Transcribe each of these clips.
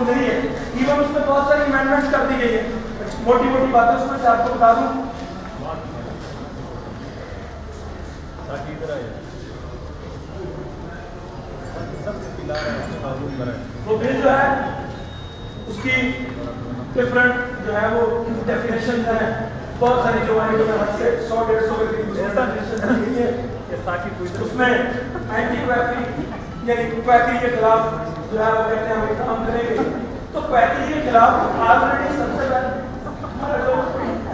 نہیں ہے. ایون اس میں بہت ساری امینڈمنٹس کر دی گئی ہیں. موٹی موٹی باتیں اس میں سے آپ کو بتا دوں. وہ بل جو ہے اس کی ڈفرنٹ جو ہے وہ ڈیفینیشن ہیں بہت ساری جو ہے 100-150 کے اس میں اینٹی کویکری یعنی کویکری کے خلاف جو ہے وہ کہتے ہیں ہم کام کریں گے. تو کویکری کے خلاف آلریڈی سب سے پہلے جو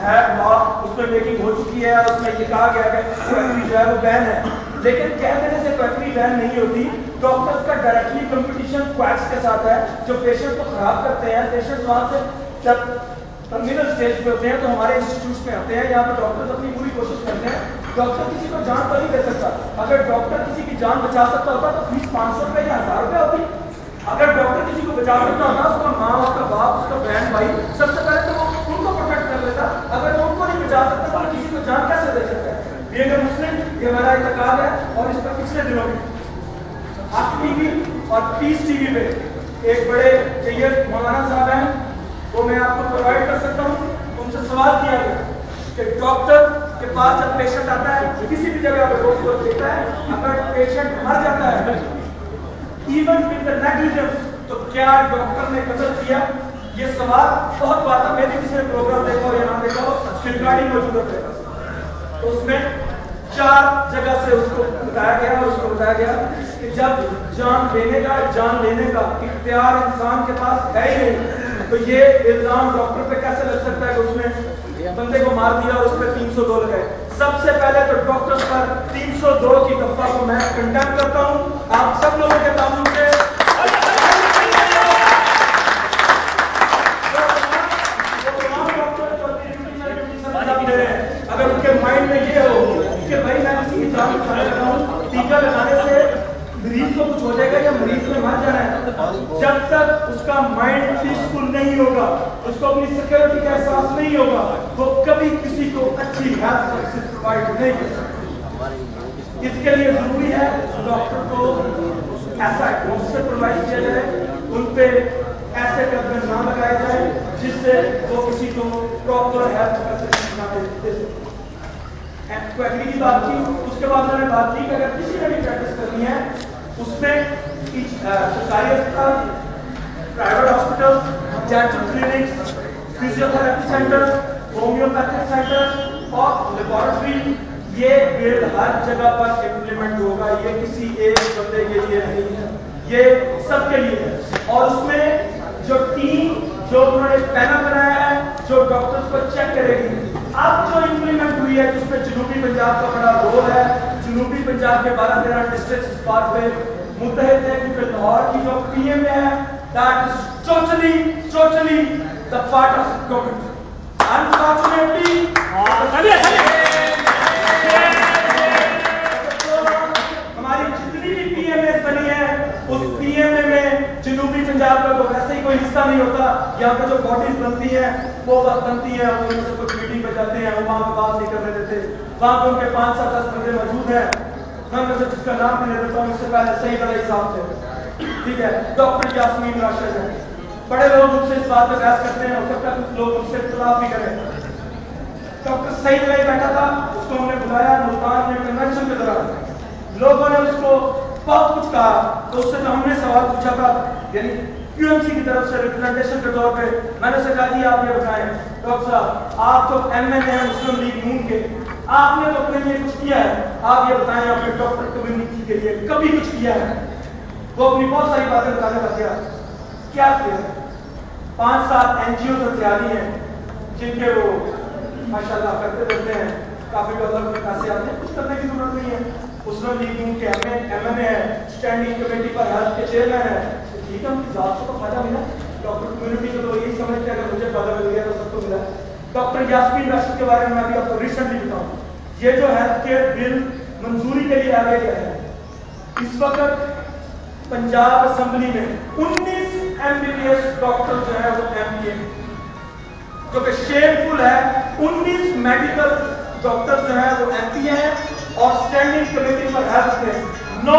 ہے لا اس میں میکنگ ہو چکی ہے. اس میں یہ کہا گیا کہ کویکری جو ہے وہ بین ہے. لیکن کہہ دینے سے کویکری بین نہیں ہوتی. ڈاکٹرز کا ڈائریکٹلی کمپٹیشن کویکس کے ساتھ ہے جو پیشنٹ کو خراب کرتے ہیں. پیشنٹ وہاں سے جب ٹرمینل اسٹیج پہ ہوتے ہیں تو ہمارے انسٹیٹیوٹ میں آتے ہیں. یہاں پہ ڈاکٹرز اپنی پوری کوشش کرتے ہیں. ڈاکٹر کسی کو جان تو نہیں دے سکتا. اگر ڈاکٹر کسی کی جان بچا سکتا ہوتا تو فیس 500 روپے یا 1000 روپے ہوتی. اگر ڈاکٹر کسی کو بچا سکتا ہوتا اس کا ماں اس کا باپ اس کا بہن بھائی سب سے پہلے تو وہ ان کو پروٹیکٹ کر لیتا. اگر وہ ان کو نہیں بچا سکتا تو کسی کو جان کیسے دے سکتا ہے. یہ اگر مسلم یہ ہمارا اعتقاد ہے. اور اس پر پچھلے دنوں میں آپ ٹی وی اور پیس ٹی وی پہ ایک بڑے سید مولانا صاحب ہیں وہ میں آپ کو پرووائڈ کر سکتا ہوں. ان سے سوال کیا گیا کہ ڈاکٹر کے پاس جب پیشنٹ آتا ہے کسی بھی جگہ پہ روز کو دیتا ہے اگر پیشنٹ مر جاتا ہے ایون ود دا نیگلیجنس تو کیا ڈاکٹر نے قتل کیا. یہ سوال بہت بات ہے. میں بھی کسی نے پروگرام دیکھا ہو یا نہ دیکھا ہو ریکارڈنگ موجود ہے تو اس میں 4 جگہ سے اس کو بتایا گیا اور اس کو بتایا گیا کہ جب جان لینے کا اختیار انسان کے پاس ہے ہی نہیں تو یہ الزام ڈاکٹر پہ کیسے لگ سکتا ہے کہ اس نے بندے کو مار دیا اور اس پہ 302 لگائے. سب سے پہلے تو ڈاکٹر پر 302 کی دفعہ کو میں کنڈیم کرتا ہوں. آپ سب لوگوں کے تعلق سے اگر ان کے مائنڈ میں یہ ہو کہ بھائی میں کسی کی جان بچانے لگا ہوں ٹیکا لگانے سے مریض کو کچھ ہو جائے گا یا مریض میں مر جانا ہے, جب تک اس کا مائنڈ پیسفل نہیں ہوگا اس کو اپنی سیکورٹی کا احساس نہیں ہوگا وہ کبھی کسی کو اچھی ہیلتھ سروسز پرووائڈ نہیں کر سکتا. اس کے لیے ضروری ہے ڈاکٹر کو ایسا ایٹماسفیئر پرووائڈ کیا جائے, ان پہ ایسے قدمے نہ لگائے جائیں جس سے وہ کسی کو پراپر ہیلتھ فیسلٹی نہ دے سکے. کویکری کی بات کی. اس کے بعد میں نے بات کی کہ اگر کسی نے بھی پریکٹس کرنی ہے اس میں سرکاری اسپتال, private hospital, dental clinics, physiotherapy centre, homeopathic centre اور لیبارٹری یہ بل ہر جگہ پر امپلیمنٹ ہوگا. یہ کسی ایک بندے کے لیے نہیں ہے, یہ سب کے لیے ہے. اور اس میں جو ٹیم جو انہوں نے پینل بنایا ہے جو ڈاکٹرز کو چیک کرے گی اب جو امپلیمنٹ ہوئی ہے جس میں جنوبی پنجاب کا بڑا رول ہے. جنوبی پنجاب کے 12-13 ڈسٹرکٹس اس بات پہ متحد ہیں کیونکہ لاہور کی جو پی ایم ہے that is totally the part of government. Unfortunately ہماری جتنی بھی پی ایم اے بنی ہے اس پی ایم اے میں جنوبی پنجاب کا تو ویسے ہی کوئی حصہ نہیں ہوتا. یہاں پہ جو باڈیز بنتی ہیں وہ بس بنتی ہیں ان میں سے کچھ میٹنگ پہ جاتے ہیں وہاں پہ بات نہیں کرنے دیتے. وہاں پہ ان کے 5-7-10 بندے موجود ہیں. میں میں سے جس کا نام نہیں لیتا ہوں اس سے پہلے صحیح بڑے حساب سے ٹھیک ہے ڈاکٹر یاسمین راشد ہے. بڑے لوگ مجھ سے اس بات پہ بحث کرتے ہیں, ہو سکتا ہے کچھ لوگ مجھ سے اختلاف بھی کریں. ڈاکٹر سعید بھائی بیٹھا تھا, اس کو ہم نے بلایا ملتان میں کنونشن کے دوران. لوگوں نے اس کو بہت کچھ کہا تو اس سے جو ہم نے سوال پوچھا تھا یعنی کیو ایم سی کی طرف سے ریپرزنٹیشن کے طور پہ میں نے سے کہا جی آپ یہ بتائیں ڈاکٹر صاحب آپ تو ایم این اے ہیں مسلم لیگ نون کے, آپ نے تو اپنے لیے کچھ کیا ہے, آپ یہ بتائیں آپ نے ڈاکٹر کمیونٹی کے لیے کبھی کچھ کیا ہے. وہ اپنی بہت ساری باتیں بتانے لگ گیا. کیا کیا 5-7 این جی اوز ہتھیاری ہیں جن کے وہ ماشاءاللہ کرتے رہتے ہیں, کافی ڈالر کے پیسے آتے ہیں, کچھ کرنے کی ضرورت نہیں ہے. مسلم لیگ نون کے ایم این اے ہے, اسٹینڈنگ کمیٹی پر ہیلتھ کے چیئرمین ہے. ٹھیک ہے ان کی ذات کو تو فائدہ ملا, ڈاکٹر کمیونٹی کو تو یہی سمجھتے ہیں اگر مجھے فائدہ مل گیا تو سب کو ملا. ڈاکٹر یاسمین راشد کے بارے میں ابھی آپ کو ریسنٹلی بتاؤں, یہ جو ہیلتھ کیئر بل منظوری کے لیے آگے گیا ہے اس وقت پنجاب اسمبلی میں 19 M B B S doctor جو ہے وہ ایم پی اے جو کہ شیمفل ہے. 19 میڈیکل ڈاکٹر جو ہے وہ ایم پی اے ہیں اور اسٹینڈنگ کمیٹی پر ہیلتھ میں 9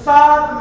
7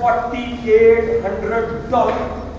$4800,